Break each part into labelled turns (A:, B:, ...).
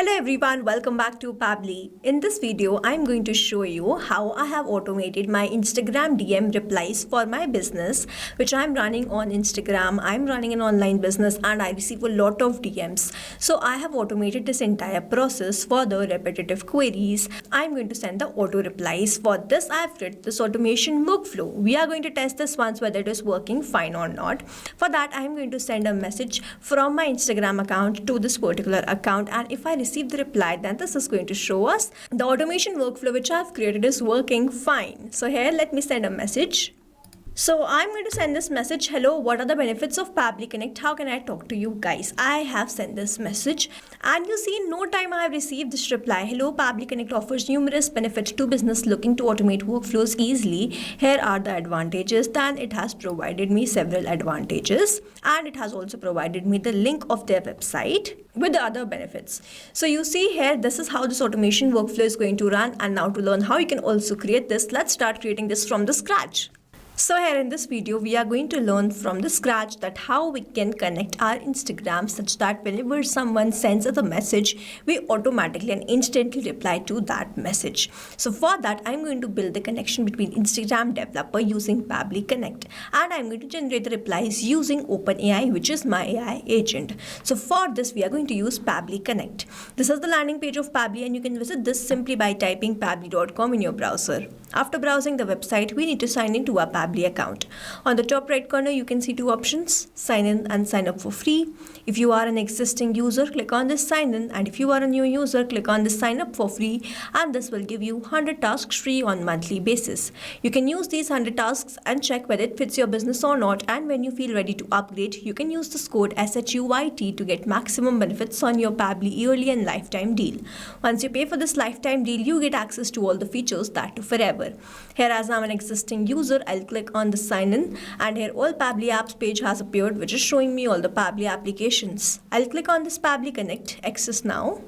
A: Hello everyone, welcome back to Pabbly. In this video, I'm going to show you how I have automated my Instagram DM replies for my business, which I'm running on Instagram. I'm running an online business and I receive a lot of DMs. So I have automated this entire process for the repetitive queries. I'm going to send the auto replies. For this, I've created this automation workflow. We are going to test this once whether it is working fine or not. For that, I'm going to send a message from my Instagram account to this particular account, and if I receive the reply, then this is going to show us the automation workflow which I've created is working fine. So here, let me send a message. So I'm going to send this message. Hello, what are the benefits of Pabbly Connect? How can I talk to you guys? I have sent this message and you see in no time I have received this reply. Hello, Pabbly Connect offers numerous benefits to business looking to automate workflows easily. Here are the advantages. Then it has provided me several advantages and it has also provided me the link of their website with the other benefits. So you see here, this is how this automation workflow is going to run. And now to learn how you can also create this, let's start creating this from the scratch. So here in this video, we are going to learn from the scratch that how we can connect our Instagram such that whenever someone sends us a message, we automatically and instantly reply to that message. So for that, I'm going to build the connection between Instagram developer using Pabbly Connect, and I'm going to generate the replies using OpenAI, which is my AI agent. So for this, we are going to use Pabbly Connect. This is the landing page of Pabbly, and you can visit this simply by typing pabbly.com in your browser. After browsing the website, we need to sign into our Pabbly account. On the top right corner, you can see two options: sign in and sign up for free. If you are an existing user, click on this sign in, and if you are a new user, click on this sign up for free, and this will give you 100 tasks free on monthly basis. You can use these 100 tasks and check whether it fits your business or not, and when you feel ready to upgrade, you can use this code SHUYT to get maximum benefits on your Pabbly yearly and lifetime deal. Once you pay for this lifetime deal, you get access to all the features, that too forever. Here, as I'm an existing user, I'll click on the sign in, and here all Pabbly apps page has appeared, which is showing me all the Pabbly applications. I'll click on this Pabbly Connect, access now.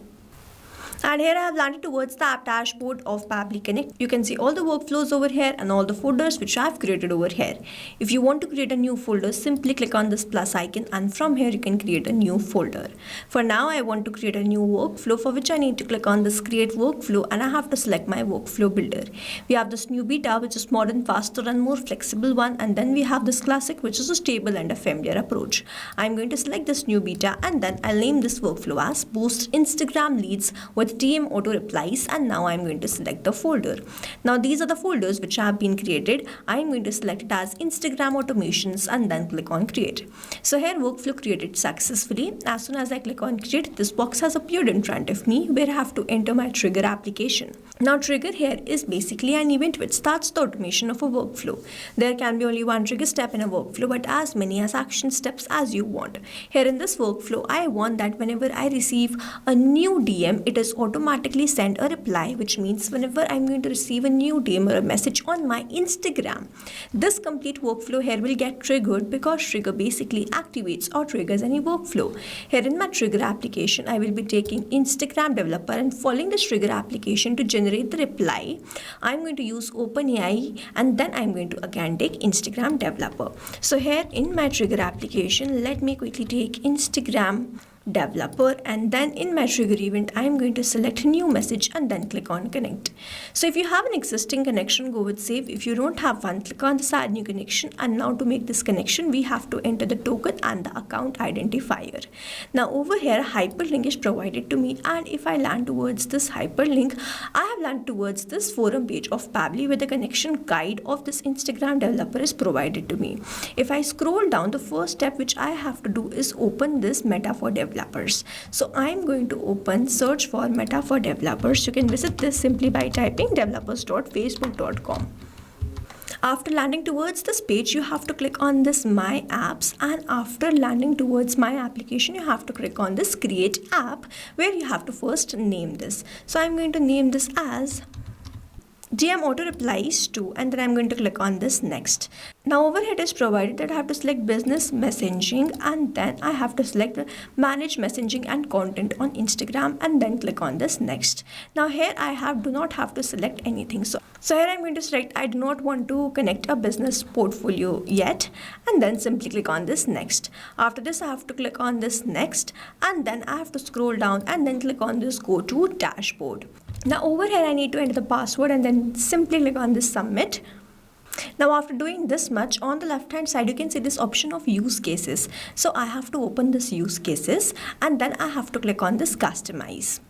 A: And here I have landed towards the app dashboard of Pabbly Connect. You can see all the workflows over here and all the folders which I have created over here. If you want to create a new folder, simply click on this plus icon, and from here you can create a new folder. For now, I want to create a new workflow, for which I need to click on this create workflow, and I have to select my workflow builder. We have this new beta, which is modern, faster and more flexible one, and then we have this classic, which is a stable and a familiar approach. I'm going to select this new beta, and then I'll name this workflow as boost Instagram leads with DM auto replies, and now I'm going to select the folder. Now these are the folders which have been created. I'm going to select it as Instagram automations and then click on create. So here, workflow created successfully. As soon as I click on create, this box has appeared in front of me where I have to enter my trigger application. Now trigger here is basically an event which starts the automation of a workflow. There can be only one trigger step in a workflow, but as many as action steps as you want. Here in this workflow, I want that whenever I receive a new DM, it is automatically send a reply, which means whenever I'm going to receive a new DM or a message on my Instagram, this complete workflow here will get triggered, because trigger basically activates or triggers any workflow. Here in my trigger application, I will be taking Instagram developer and following this trigger application to generate the reply. I'm going to use OpenAI, and then I'm going to again take Instagram developer. So here in my trigger application, let me quickly take Instagram developer, and then in my trigger event, I'm going to select new message and then click on connect. So if you have an existing connection, go with save. If you don't have one, click on this add new connection, and now to make this connection, we have to enter the token and the account identifier. Now over here, hyperlink is provided to me, and if I land towards this hyperlink, I have landed towards this forum page of Pabbly where the connection guide of this Instagram developer is provided to me. If I scroll down, the first step which I have to do is open this meta for developers. So I'm going to open search for meta for developers. You can visit this simply by typing developers.facebook.com. After landing towards this page, you have to click on this my apps, and after landing towards my application, you have to click on this create app, where you have to first name this. So I'm going to name this as DM auto replies to, and then I'm going to click on this next. Now over here it is provided that I have to select business messaging, and then I have to select manage messaging and content on Instagram, and then click on this next. Now here I do not have to select anything. So here I'm going to select I do not want to connect a business portfolio yet, and then simply click on this next. After this I have to click on this next, and then I have to scroll down and then click on this go to dashboard. Now over here I need to enter the password and then simply click on this submit. Now after doing this much, on the left hand side you can see this option of use cases. So I have to open this use cases, and then I have to click on this customize.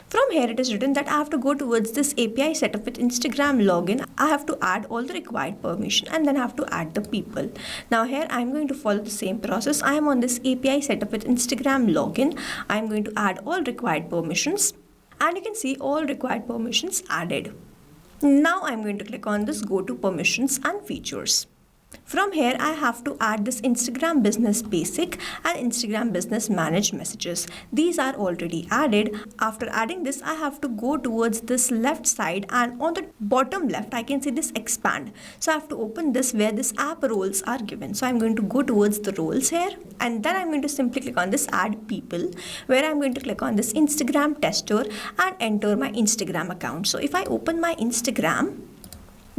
A: From here it is written that I have to go towards this API setup with Instagram login. I have to add all the required permission, and then I have to add the people. Now here I am going to follow the same process. I am on this API setup with Instagram login. I am going to add all required permissions, and you can see all required permissions added. Now I'm going to click on this go to permissions and features. From here I have to add this Instagram business basic and Instagram business managed messages. These are already added. After adding this I have to go towards this left side, and on the bottom left I can see this expand. So I have to open this where this app roles are given. So I'm going to go towards the roles here, and then I'm going to simply click on this add people, where I'm going to click on this Instagram tester and enter my Instagram account. So if I open my Instagram,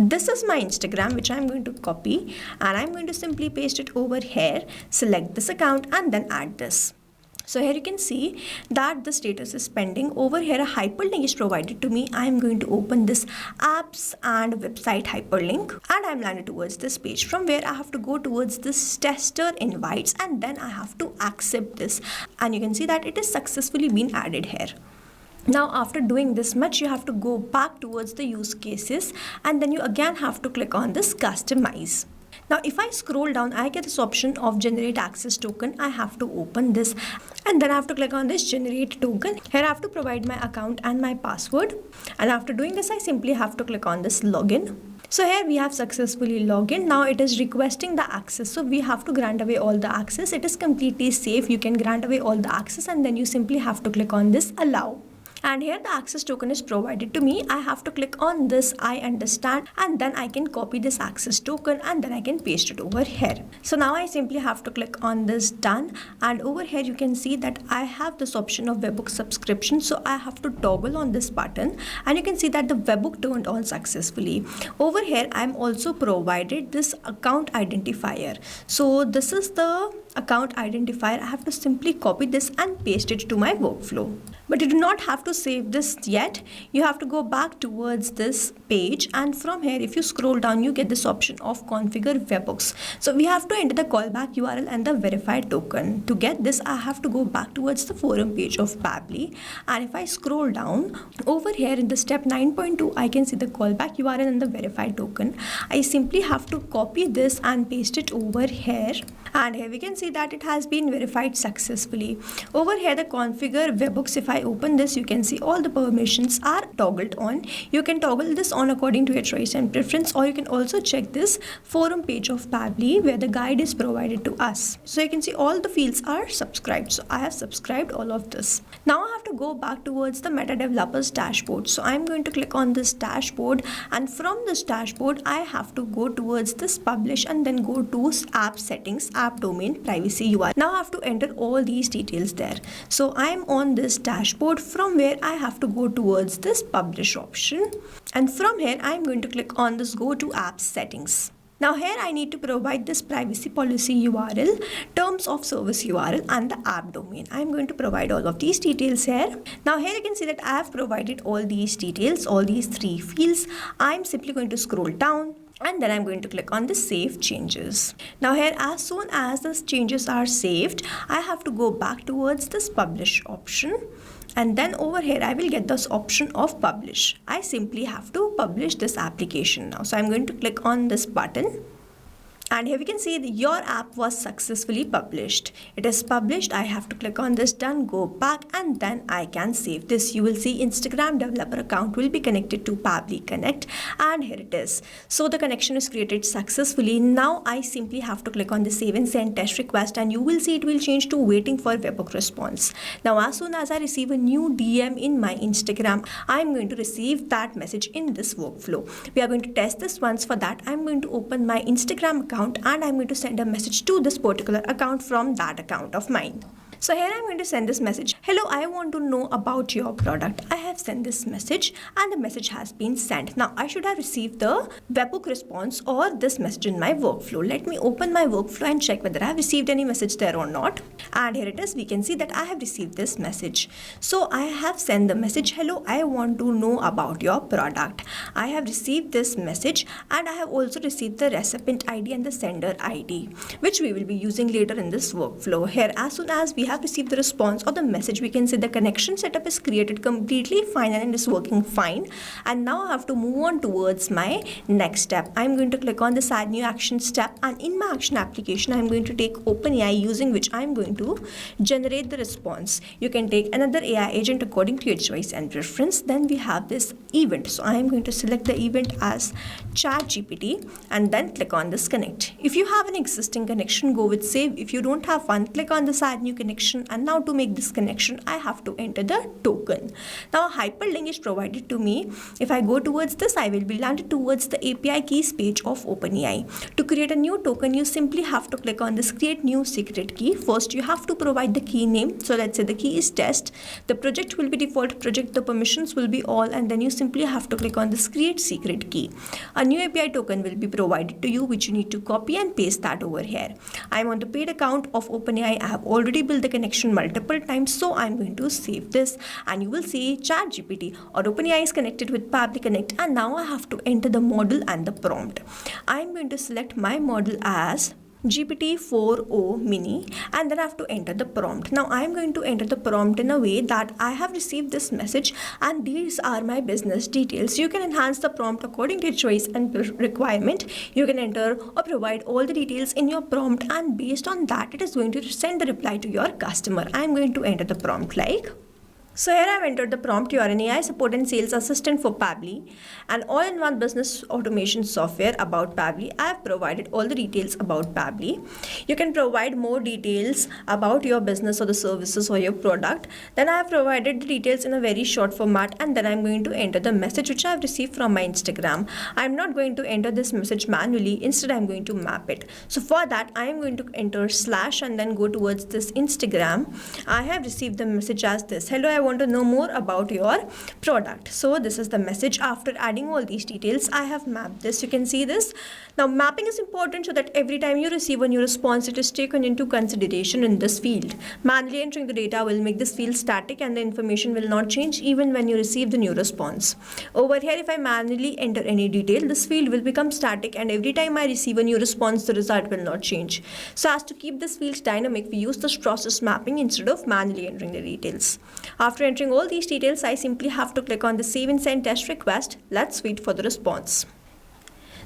A: this is my Instagram which I'm going to copy, and I'm going to simply paste it over here, select this account, and then add this. So here you can see that the status is pending. Over here a hyperlink is provided to me. I'm going to open this apps and website hyperlink, and I'm landed towards this page, from where I have to go towards this tester invites, and then I have to accept this, and you can see that it is successfully been added here. Now after doing this much, you have to go back towards the use cases, and then you again have to click on this customize. Now if I scroll down, I get this option of generate access token. I have to open this, and then I have to click on this generate token. Here I have to provide my account and my password, and after doing this I simply have to click on this login. So here we have successfully logged in. Now it is requesting the access, so we have to grant away all the access. It is completely safe. You can grant away all the access, and then you simply have to click on this allow. And here the access token is provided to me. I have to click on this I understand, and then I can copy this access token, and then I can paste it over here. So now I simply have to click on this done, and over here you can see that I have this option of webbook subscription. So I have to toggle on this button, and you can see that the webbook turned on successfully. Over here I am also provided this account identifier. So this is the account identifier. I have to simply copy this and paste it to my workflow. But you do not have to save this yet. You have to go back towards this page, and from here if you scroll down you get this option of configure webhooks. So we have to enter the callback URL and the verified token. To get this I have to go back towards the forum page of Pabbly, and if I scroll down over here in the step 9.2 I can see the callback URL and the verified token. I simply have to copy this and paste it over here, and here we can see that it has been verified successfully. Over here the configure webhooks, if I open this you can see all the permissions are toggled on. You can toggle this on according to your choice and preference, or you can also check this forum page of Pabbly where the guide is provided to us. So you can see all the fields are subscribed. So I have subscribed all of this. Now I have to go back towards the meta developers dashboard. So I'm going to click on this dashboard, and from this dashboard I have to go towards this publish, and then go to app settings, app domain, privacy URL. Now I have to enter all these details there. So I'm on this dashboard, from where I have to go towards this publish option, and from here I'm going to click on this go to apps settings. Now here I need to provide this privacy policy URL, terms of service URL, and the app domain. I'm going to provide all of these details here. Now here you can see that I have provided all these details, all these three fields. I'm simply going to scroll down, and then I'm going to click on the save changes. Now here as soon as the changes are saved, I have to go back towards this publish option, and then over here I will get this option of publish. I simply have to publish this application now. So I'm going to click on this button, And here we can see that your app was successfully published. It is published. I have to click on this done, go back, and then I can save this. You will see Instagram developer account will be connected to Pabbly Connect, and here it is. So the connection is created successfully. Now I simply have to click on the save and send test request, and you will see it will change to waiting for webhook response. Now as soon as I receive a new DM in my Instagram, I'm going to receive that message in this workflow. We are going to test this once. For that, I'm going to open my Instagram account and I'm going to send a message to this particular account from that account of mine. So here I'm going to send this message. Hello, I want to know about your product. I have sent this message and the message has been sent. Now I should have received the webhook response or this message in my workflow. Let me open my workflow and check whether I have received any message there or not. And here it is. We can see that I have received this message. So I have sent the message. Hello, I want to know about your product. I have received this message and I have also received the recipient ID and the sender ID, which we will be using later in this workflow. Here, as soon as we have received the response or the message, we can see the connection setup is created completely fine and it is working fine. And now I have to move on towards my next step. I'm going to click on this add new action step, and in my action application I'm going to take OpenAI, using which I'm going to generate the response. You can take another AI agent according to your choice and preference. Then we have this event, so I'm going to select the event as ChatGPT and then click on this connect. If you have an existing connection, go with save. If you don't have one, click on this add new connection, and now to make this connection I have to enter the token. Now a hyperlink is provided to me. If I go towards this, I will be landed towards the API keys page of OpenAI. To create a new token, you simply have to click on this create new secret key. First you have to provide the key name. So let's say the key is test, the project will be default project, the permissions will be all, and then you simply have to click on this create secret key. A new API token will be provided to you, which you need to copy and paste that over here. I'm on the paid account of OpenAI. I have already built the connection multiple times, so I'm going to save this, and you will see ChatGPT or OpenAI is connected with Pabbly Connect, and now I have to enter the model and the prompt. I'm going to select my model as GPT-4o mini, and then I have to enter the prompt. Now I am going to enter the prompt in a way that I have received this message and these are my business details. You can enhance the prompt according to your choice and requirement. You can enter or provide all the details in your prompt, and based on that it is going to send the reply to your customer. I am going to enter the prompt like. So here I have entered the prompt. You are an AI support and sales assistant for Pabbly, an all-in-one business automation software about Pabbly. I have provided all the details about Pabbly. You can provide more details about your business or the services or your product. Then I have provided the details in a very short format, and then I'm going to enter the message which I have received from my Instagram. I'm not going to enter this message manually. Instead, I'm going to map it. So for that, I am going to enter / and then go towards this Instagram. I have received the message as this. Hello, I want to know more about your product. So this is the message. After adding all these details, I have mapped this. You can see this. Now mapping is important so that every time you receive a new response, it is taken into consideration in this field. Manually entering the data will make this field static and the information will not change even when you receive the new response. Over here, if I manually enter any detail, this field will become static, and every time I receive a new response, the result will not change. So as to keep this field dynamic, we use this process mapping instead of manually entering the details. After entering all these details, I simply have to click on the save and send test request. Let's wait for the response.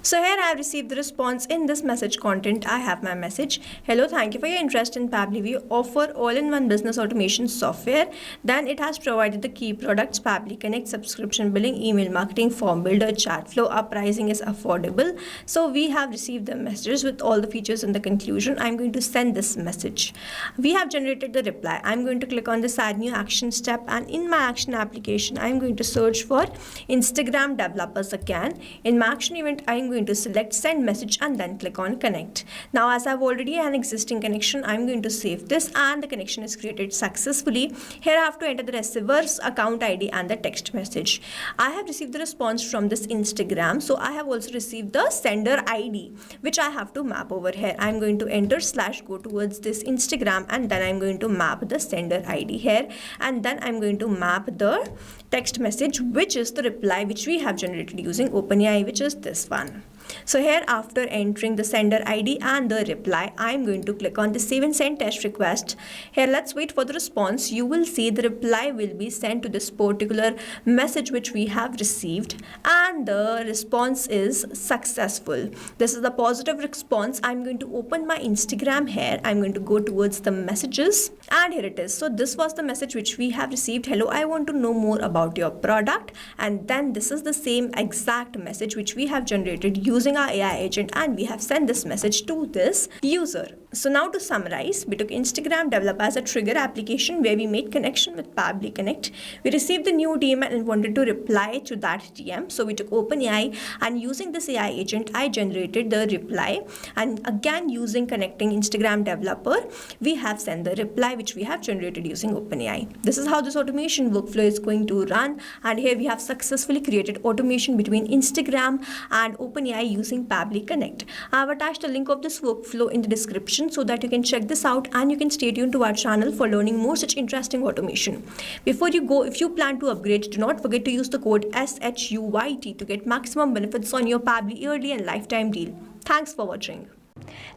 A: So here I have received the response. In this message content, I have my message. Hello, thank you for your interest in Pabbly. We offer all-in-one business automation software. Then it has provided the key products: Pabbly Connect, subscription billing, email marketing, form builder, chat flow. Our pricing is affordable. So we have received the messages with all the features in the conclusion. I'm going to send this message. We have generated the reply. I'm going to click on this add new action step, and in my action application, I'm going to search for Instagram developers again. In my action event, I'm going to select send message and then click on connect. Now as I've already an existing connection, I'm going to save this, and the connection is created successfully. Here I have to enter the receiver's account ID and the text message. I have received the response from this Instagram, so I have also received the sender ID, which I have to map over here. I'm going to enter / go towards this Instagram, and then I'm going to map the sender ID here, and then I'm going to map the text message, which is the reply which we have generated using OpenAI, which is this one. So here, after entering the sender ID and the reply, I'm going to click on the save and send test request. Here, let's wait for the response. You will see the reply will be sent to this particular message which we have received, and the response is successful. This is the positive response. I'm going to open my Instagram here. I'm going to go towards the messages, and here it is. So this was the message which we have received. Hello, I want to know more about your product. And then this is the same exact message which we have generated using our AI agent, and we have sent this message to this user. So now to summarize, we took Instagram Develop as a trigger application where we made connection with Pabbly Connect. We received the new DM and wanted to reply to that DM. So we took OpenAI, and using this AI agent, I generated the reply. And again, using connecting Instagram developer, we have sent the reply which we have generated using OpenAI. This is how this automation workflow is going to run. And here we have successfully created automation between Instagram and OpenAI using Pabbly Connect. I have attached a link of this workflow in the description so that you can check this out, and you can stay tuned to our channel for learning more such interesting automation. Before you go, if you plan to upgrade, do not forget to use the code SHUYT to get maximum benefits on your Pabbly yearly and lifetime deal. Thanks for watching.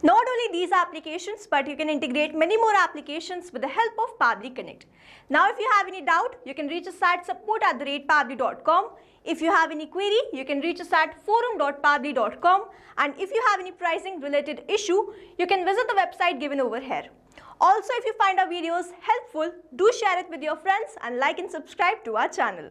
A: Not only these applications, but you can integrate many more applications with the help of Pabbly Connect. Now, if you have any doubt, you can reach us at support@pabbly.com. If you have any query, you can reach us at forum.pabbly.com. And if you have any pricing related issue, you can visit the website given over here. Also, if you find our videos helpful, do share it with your friends and like and subscribe to our channel.